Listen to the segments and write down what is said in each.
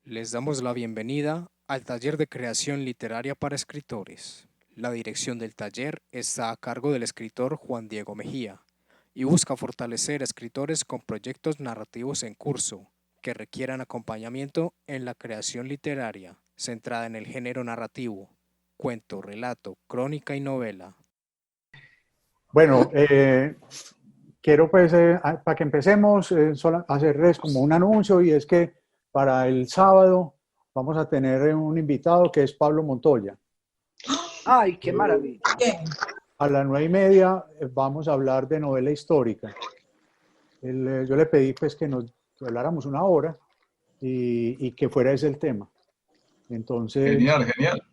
Les damos la bienvenida al taller de creación literaria para escritores. La dirección del taller está a cargo del escritor Juan Diego Mejía y busca fortalecer a escritores con proyectos narrativos en curso que requieran acompañamiento en la creación literaria centrada en el género narrativo, cuento, relato, crónica y novela. Bueno, quiero pues, para que empecemos, hacerles como un anuncio y es que para el sábado vamos a tener un invitado que es Pablo Montoya. ¡Ay, qué maravilla! A las 9:30 vamos a hablar de novela histórica. Yo le pedí pues que que habláramos una hora y que fuera ese el tema. Entonces, Genial, genial.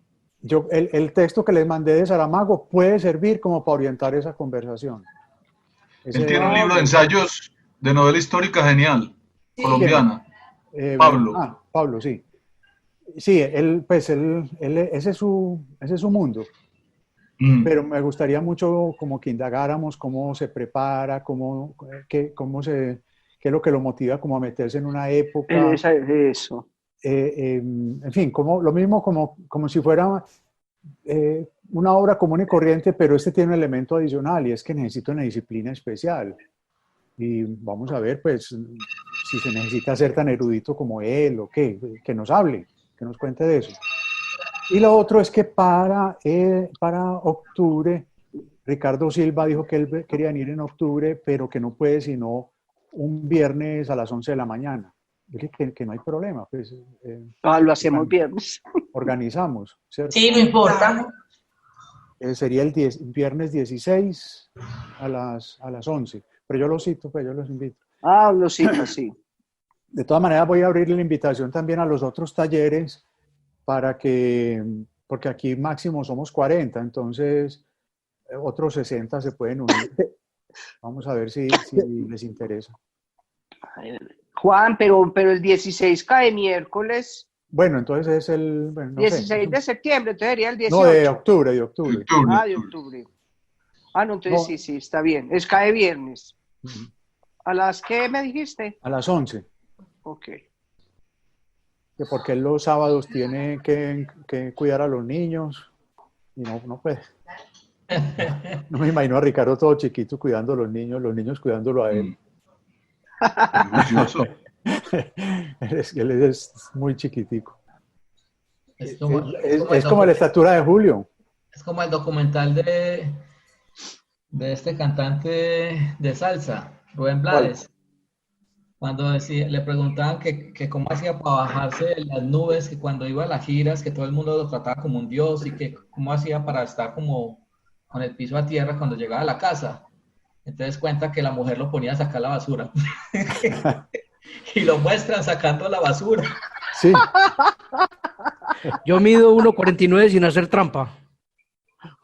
el texto que les mandé de Saramago puede servir como para orientar esa conversación. Él tiene un libro de ensayos de novela histórica genial, colombiana. Pablo. Pablo, sí. Sí, ese es su mundo. Pero me gustaría mucho como que indagáramos cómo se prepara, qué es lo que lo motiva como a meterse en una época. Eso. En fin, lo mismo como si fuera una obra común y corriente, pero este tiene un elemento adicional y es que necesita una disciplina especial. Y vamos a ver, pues, si se necesita ser tan erudito como él o qué, que nos hable, que nos cuente de eso. Y lo otro es que para octubre, Ricardo Silva dijo que él quería venir en octubre, pero que no puede sino un viernes a las 11 de la mañana. Dije que no hay problema, pues. Lo hacemos viernes. Organizamos, ¿cierto? Sí, no importa. Sería el viernes 16 a las 11. Pero yo los cito, pues yo los invito. Los cito, sí. De todas maneras voy a abrir la invitación también a los otros talleres porque aquí máximo somos 40, entonces otros 60 se pueden unir. Vamos a ver si les interesa. Juan, pero el 16 cae miércoles. Bueno, entonces es el... Bueno, no 16 sé. de septiembre, entonces sería el 18. No, de octubre. De octubre. No, entonces sí, está bien. Cae viernes. ¿A las qué me dijiste? A las 11. Ok. Porque él los sábados tiene que cuidar a los niños y no puede. No me imagino a Ricardo todo chiquito cuidando a los niños cuidándolo a él. Él es muy chiquitico. Es como la estatura de Julio. Es como el documental de este cantante de salsa, Rubén Blades. Cuando le preguntaban que cómo hacía para bajarse de las nubes, que cuando iba a las giras, que todo el mundo lo trataba como un dios y que cómo hacía para estar como con el piso a tierra cuando llegaba a la casa. Entonces cuenta que la mujer lo ponía a sacar la basura. Y lo muestran sacando la basura. Sí. Yo mido 1,49 sin hacer trampa.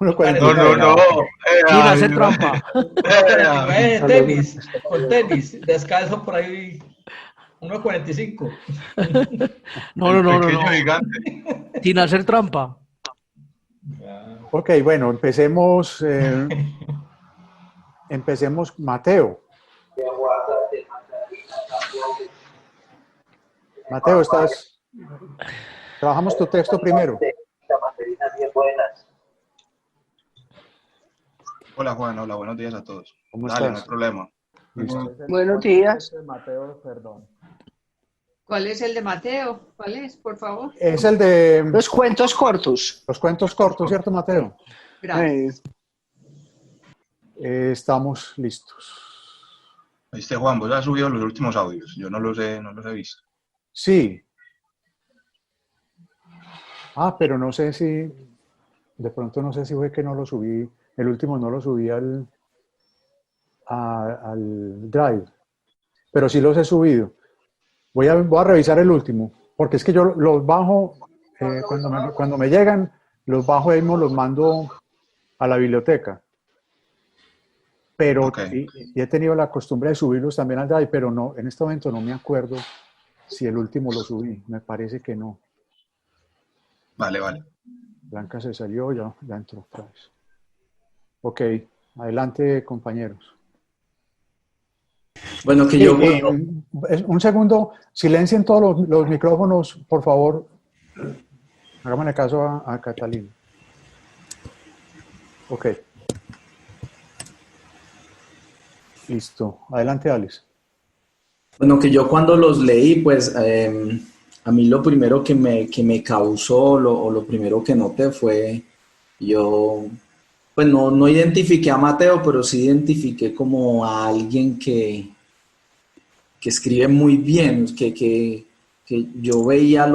1,49. No. Sin hacer trampa. 1,49 de tenis, con tenis, descalzo por ahí, 1,45. Pequeño gigante. Sin hacer trampa. Ok, bueno, empecemos. Empecemos, Mateo. Mateo, trabajamos tu texto primero. Hola Juan, hola, buenos días a todos. ¿Cómo Dale, estás? no hay problema. Listo. Buenos días. Mateo, perdón. ¿Cuál es el de Mateo? ¿Cuál es, por favor? Es el de Los cuentos cortos. los cuentos cortos, ¿cierto, Mateo? Gracias. Estamos listos. Juan, vos has subido los últimos audios. Yo no los he visto. Sí. Pero no sé si, de pronto no sé si fue que no lo subí, el último no lo subí al Drive, pero sí los he subido. Voy a revisar el último, porque es que yo los bajo, cuando me llegan, los bajo y los mando a la biblioteca. Pero Okay. y he tenido la costumbre de subirlos también al Drive, pero no, en este momento no me acuerdo si el último lo subí, me parece que no. Vale. Blanca se salió, ya entró otra vez. Ok, adelante, compañeros. Bueno, que Sí, yo... un segundo, silencien todos los micrófonos, por favor. Hagámosle caso a Catalina. Ok. Listo. Adelante, Alex. Bueno, que yo cuando los leí, pues a mí lo primero que me causó, o lo primero que noté fue, pues no identifiqué a Mateo, pero sí identifiqué como a alguien que escribe muy bien, que yo veía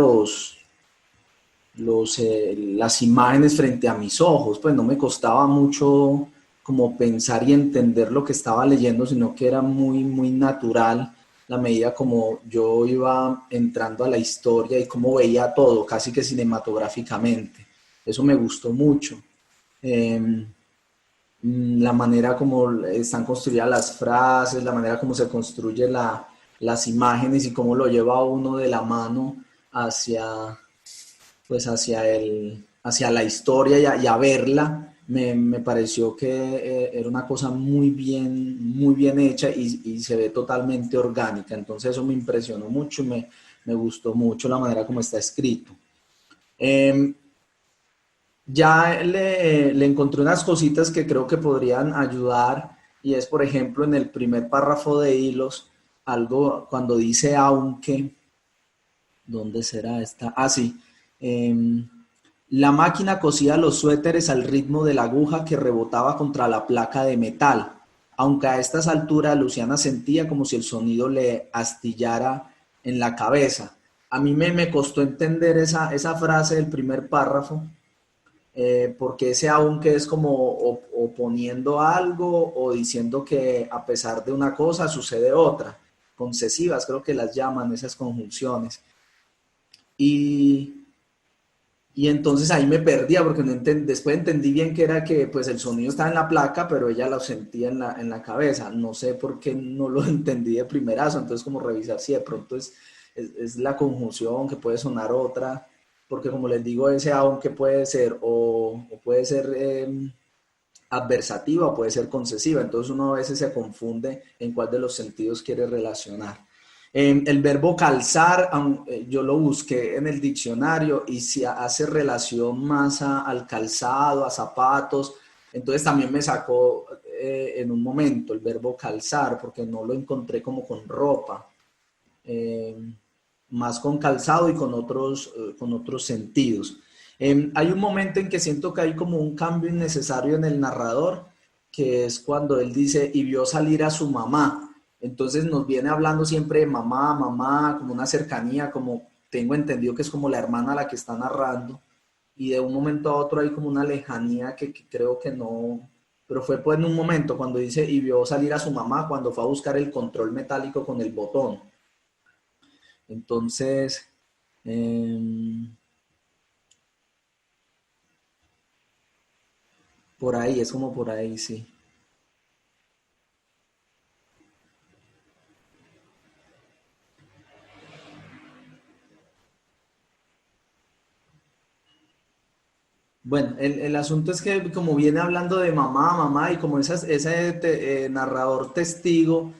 las imágenes frente a mis ojos, pues no me costaba mucho como pensar y entender lo que estaba leyendo, sino que era muy, muy natural la medida como yo iba entrando a la historia y cómo veía todo, casi que cinematográficamente. Eso me gustó mucho. La manera como están construidas las frases, la manera como se construye las imágenes y cómo lo lleva a uno de la mano hacia, pues hacia la historia y a verla, me pareció que era una cosa muy bien hecha y se ve totalmente orgánica. Entonces eso me impresionó mucho y me gustó mucho la manera como está escrito. Ya le encontré unas cositas que creo que podrían ayudar y es, por ejemplo, en el primer párrafo de Hilos, algo cuando dice aunque, ¿dónde será esta? Ah, sí. La máquina cosía los suéteres al ritmo de la aguja que rebotaba contra la placa de metal, aunque a estas alturas Luciana sentía como si el sonido le astillara en la cabeza. A mí me costó entender esa frase del primer párrafo, porque ese aunque es como oponiendo algo o diciendo que a pesar de una cosa sucede otra, concesivas creo que las llaman esas conjunciones. Y entonces ahí me perdía porque después entendí bien que era que pues el sonido estaba en la placa, pero ella lo sentía en la cabeza. No sé por qué no lo entendí de primerazo, entonces como revisar si de pronto es la conjunción, que puede sonar otra, porque como les digo, ese aunque puede ser o puede ser adversativa o puede ser concesiva, entonces uno a veces se confunde en cuál de los sentidos quiere relacionar. El verbo calzar, yo lo busqué en el diccionario y si hace relación más al calzado, a zapatos, entonces también me sacó en un momento el verbo calzar porque no lo encontré como con ropa, más con calzado y con otros sentidos. Hay un momento en que siento que hay como un cambio innecesario en el narrador, que es cuando él dice y vio salir a su mamá. Entonces nos viene hablando siempre de mamá, mamá, como una cercanía, como tengo entendido que es como la hermana a la que está narrando, y de un momento a otro hay como una lejanía que creo que no, pero fue pues en un momento cuando dice y vio salir a su mamá cuando fue a buscar el control metálico con el botón. Entonces, por ahí, es como por ahí, sí. Bueno, el asunto es que como viene hablando de mamá, mamá, y como ese narrador testigo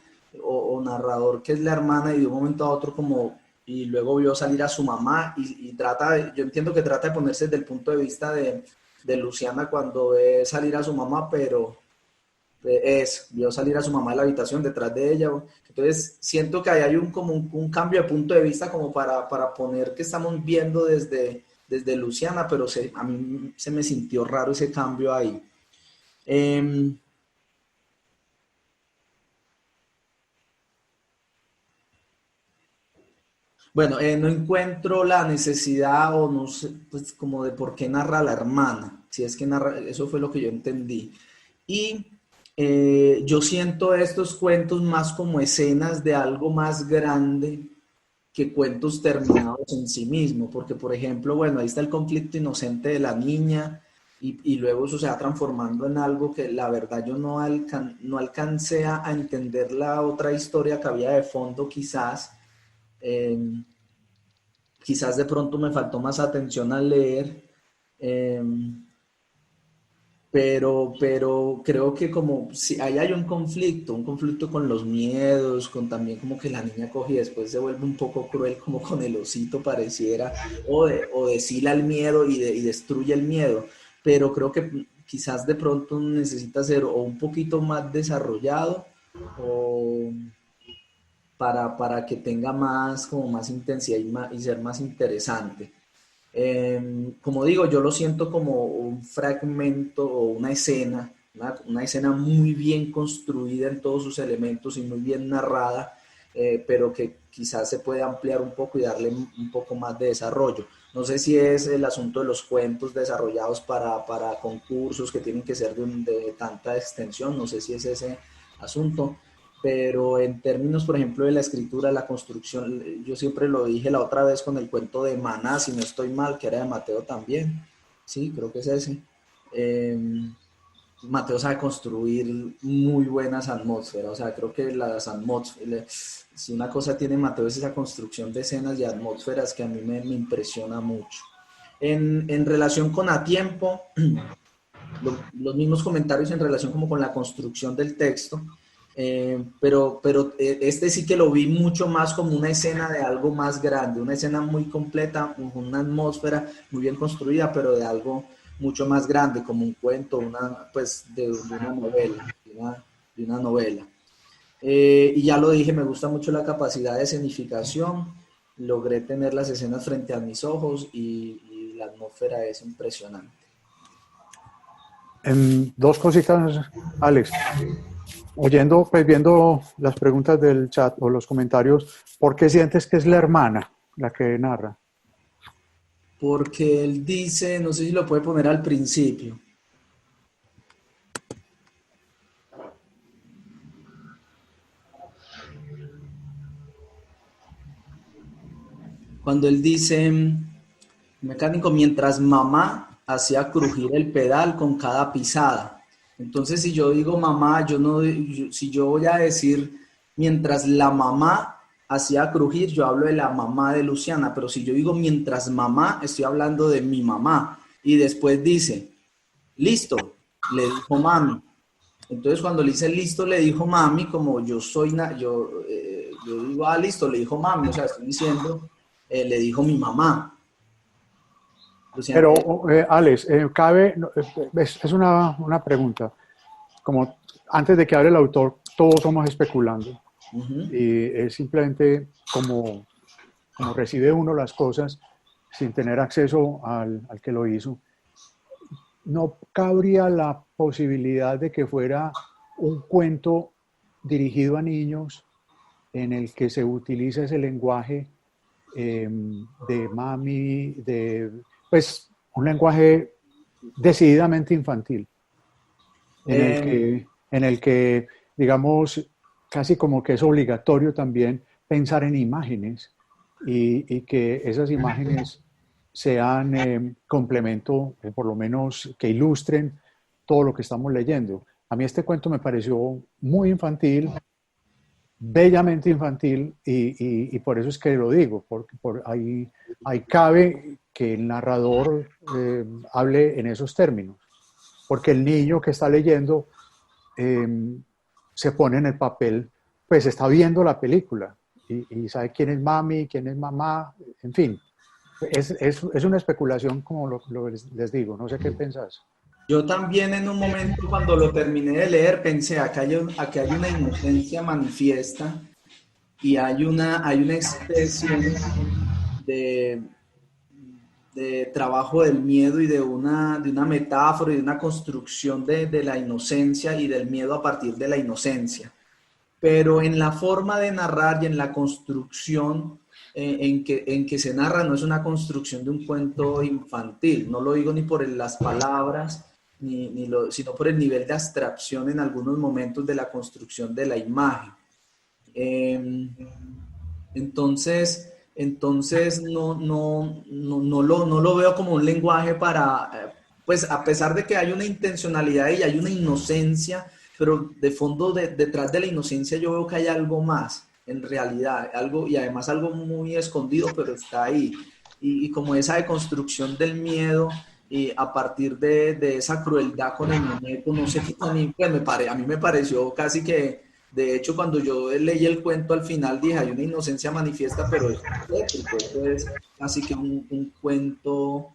o narrador que es la hermana y de un momento a otro como, y luego vio salir a su mamá y yo entiendo que trata de ponerse desde el punto de vista de Luciana cuando ve salir a su mamá, pero vio salir a su mamá de la habitación detrás de ella. Entonces siento que ahí hay como un cambio de punto de vista como para poner que estamos viendo desde Luciana, pero a mí se me sintió raro ese cambio ahí. Bueno, no encuentro la necesidad o no sé, pues como de por qué narra la hermana, si es que narra, eso fue lo que yo entendí. Y yo siento estos cuentos más como escenas de algo más grande que cuentos terminados en sí mismo, porque por ejemplo, bueno, ahí está el conflicto inocente de la niña y luego eso se va transformando en algo que la verdad yo no alcancé a entender la otra historia que había de fondo quizás. Quizás de pronto me faltó más atención al leer. pero creo que como si ahí hay un conflicto con los miedos, con también como que la niña coge y después se vuelve un poco cruel como con el osito pareciera, o deshila el miedo y destruye el miedo, pero creo que quizás de pronto necesita ser o un poquito más desarrollado o para que tenga como más intensidad y ser más interesante. Como digo, yo lo siento como un fragmento o una escena muy bien construida en todos sus elementos y muy bien narrada, pero que quizás se puede ampliar un poco y darle un poco más de desarrollo. No sé si es el asunto de los cuentos desarrollados para concursos que tienen que ser de tanta extensión, no sé si es ese asunto. Pero en términos, por ejemplo, de la escritura, la construcción, yo siempre lo dije la otra vez con el cuento de Maná, si no estoy mal, que era de Mateo también. Sí, creo que es ese. Mateo sabe construir muy buenas atmósferas, o sea, creo que las atmósferas, si una cosa tiene Mateo es esa construcción de escenas y atmósferas que a mí me impresiona mucho. En relación con A Tiempo, los mismos comentarios en relación como con la construcción del texto. Pero este sí que lo vi mucho más como una escena de algo más grande, una escena muy completa, una atmósfera muy bien construida, pero de algo mucho más grande, como un cuento, de una novela. Y ya lo dije, me gusta mucho la capacidad de escenificación, logré tener las escenas frente a mis ojos y la atmósfera es impresionante. Dos cositas, Alex. Viendo las preguntas del chat o los comentarios, ¿por qué sientes que es la hermana la que narra? Porque él dice, no sé si lo puede poner al principio. Cuando él dice, mecánico, mientras mamá hacía crujir el pedal con cada pisada. Entonces, si yo digo mamá, si yo voy a decir mientras la mamá hacía crujir, yo hablo de la mamá de Luciana, pero si yo digo mientras mamá, estoy hablando de mi mamá. Y después dice, listo, le dijo mami. Entonces, cuando le dice listo, le dijo mami, como yo digo, listo, le dijo mami, o sea, estoy diciendo, le dijo mi mamá. Luciana, pero, Alex, es una pregunta. Como antes de que hable el autor, todos somos especulando. Y es simplemente como recibe uno las cosas sin tener acceso al que lo hizo. ¿No cabría la posibilidad de que fuera un cuento dirigido a niños en el que se utiliza ese lenguaje de mami, pues un lenguaje decididamente infantil, en el que, digamos, casi como que es obligatorio también pensar en imágenes y que esas imágenes sean complemento, por lo menos que ilustren todo lo que estamos leyendo? A mí este cuento me pareció muy infantil, bellamente infantil, y por eso es que lo digo, porque ahí cabe que el narrador hable en esos términos, porque el niño que está leyendo se pone en el papel, pues está viendo la película y sabe quién es mami, quién es mamá, en fin. Es una especulación, como les digo, no sé qué pensás. Yo también en un momento cuando lo terminé de leer pensé, acá hay una inocencia manifiesta y hay una especie de trabajo del miedo y de una metáfora y de una construcción de la inocencia y del miedo a partir de la inocencia. Pero en la forma de narrar y en la construcción en que se narra, no es una construcción de un cuento infantil. No lo digo ni por las palabras, sino por el nivel de abstracción en algunos momentos de la construcción de la imagen. Entonces no lo veo como un lenguaje para, pues a pesar de que hay una intencionalidad y hay una inocencia, pero de fondo, detrás de la inocencia yo veo que hay algo más, en realidad, y además algo muy escondido, pero está ahí. Y como esa deconstrucción del miedo y a partir de esa crueldad con el muñeco, no sé qué tan, pues a mí me pareció casi que, de hecho, cuando yo leí el cuento al final dije, hay una inocencia manifiesta, pero es tétrico, esto es casi que un cuento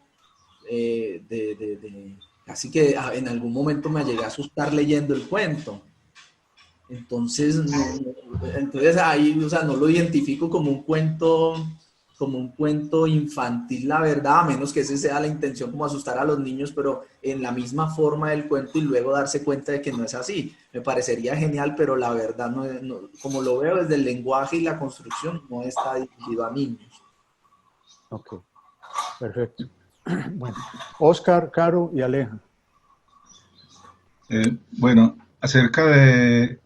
casi que en algún momento me llegué a asustar leyendo el cuento. Entonces, entonces ahí, o sea, no lo identifico como un cuento infantil, la verdad, a menos que ese sea la intención, como asustar a los niños, pero en la misma forma del cuento y luego darse cuenta de que no es así. Me parecería genial, pero la verdad, como lo veo desde el lenguaje y la construcción, no está dirigido a niños. Ok, perfecto. Bueno, Oscar, Caro y Aleja. Bueno, acerca de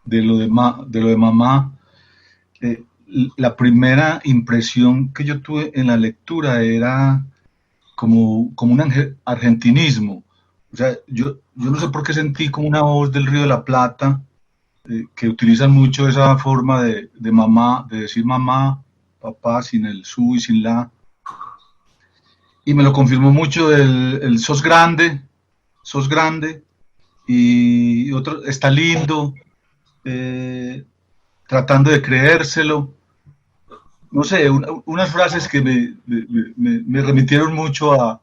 lo de mamá, la primera impresión que yo tuve en la lectura era como un argentinismo. O sea, yo no sé por qué sentí como una voz del Río de la Plata, que utilizan mucho esa forma de mamá, de decir mamá, papá, sin el su y sin la. Y me lo confirmó mucho el sos grande, y otro, está lindo, tratando de creérselo. No sé, unas frases que me remitieron mucho a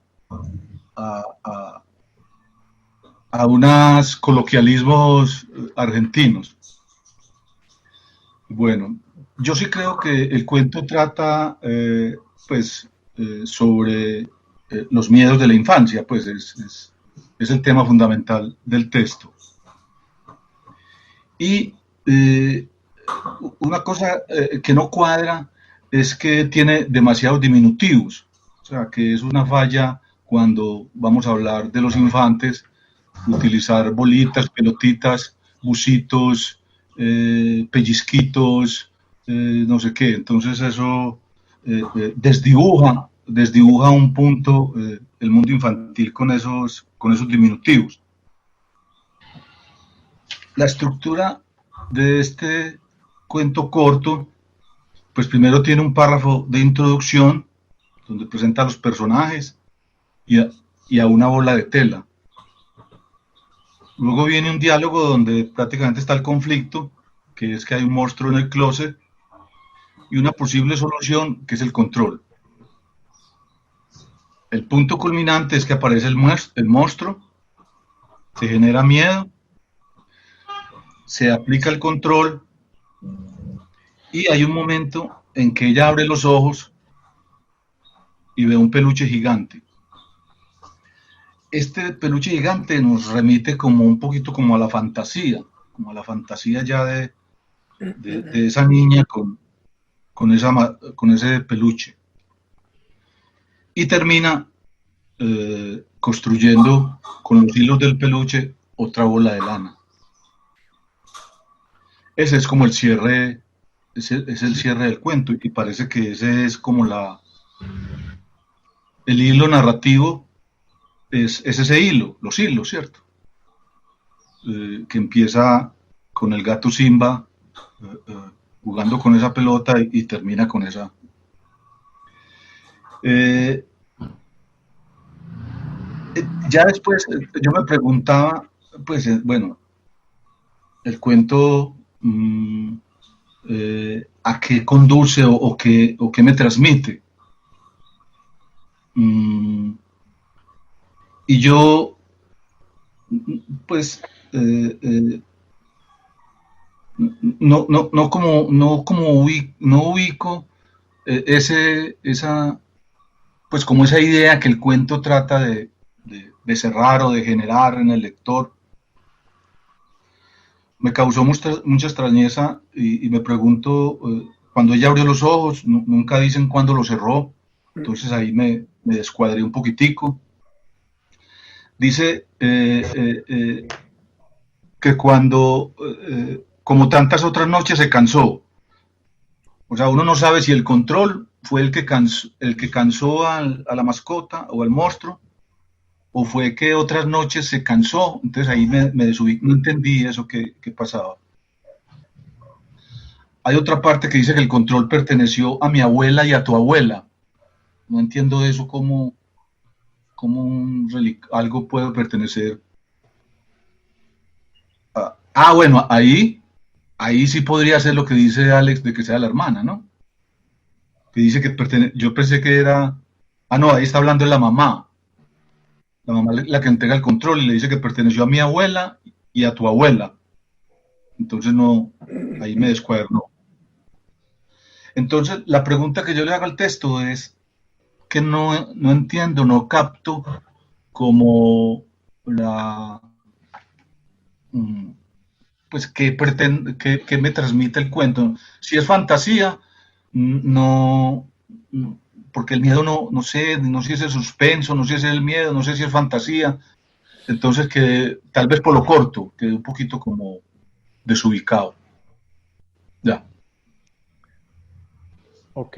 unos coloquialismos argentinos. Bueno, yo sí creo que el cuento trata, sobre los miedos de la infancia, pues es el tema fundamental del texto. Y una cosa que no cuadra es que tiene demasiados diminutivos, o sea, que es una falla cuando vamos a hablar de los infantes, utilizar bolitas, pelotitas, busitos, pellizquitos, no sé qué. Entonces eso desdibuja un punto el mundo infantil con esos diminutivos. La estructura de este cuento corto, pues primero tiene un párrafo de introducción donde presenta a los personajes y a una bola de tela. Luego viene un diálogo donde prácticamente está el conflicto, que es que hay un monstruo en el closet, y una posible solución, que es el control. El punto culminante es que aparece el monstruo, se genera miedo, se aplica el control, y hay un momento en que ella abre los ojos y ve un peluche gigante. Este peluche gigante nos remite como un poquito como a la fantasía ya de esa niña con ese peluche. Y termina construyendo con los hilos del peluche otra bola de lana. Ese es como el cierre, es el cierre del cuento, y parece que ese es como el hilo narrativo, es ese hilo, los hilos, ¿cierto? Que empieza con el gato Simba jugando con esa pelota y termina con esa. Ya después yo me preguntaba, pues bueno, el cuento a qué conduce o qué me transmite. Y yo, pues, no ubico pues como esa idea que el cuento trata de cerrar o de generar en el lector. Me causó mucha extrañeza y me pregunto, cuando ella abrió los ojos, nunca dicen cuándo los cerró, entonces ahí me descuadré un poquitico. Dice que cuando, como tantas otras noches, se cansó. O sea, uno no sabe si el control fue el que cansó a la mascota o al monstruo, o fue que otras noches se cansó. Entonces ahí me desubí, no entendí eso que pasaba. Hay otra parte que dice que el control perteneció a mi abuela y a tu abuela. No entiendo eso, cómo algo puede pertenecer. Bueno, ahí sí podría ser lo que dice Alex de que sea la hermana, ¿no? Que dice que yo pensé que era, no, ahí está hablando de la mamá la que entrega el control y le dice que perteneció a mi abuela y a tu abuela. Entonces no, ahí me descuadernó. Entonces la pregunta que yo le hago al texto es que no entiendo, no capto como pues qué me transmite el cuento. Si es fantasía, no, porque el miedo no sé si es el suspenso, no sé si es el miedo, no sé si es fantasía. Entonces que tal vez por lo corto, quedé un poquito como desubicado. Ya. Ok.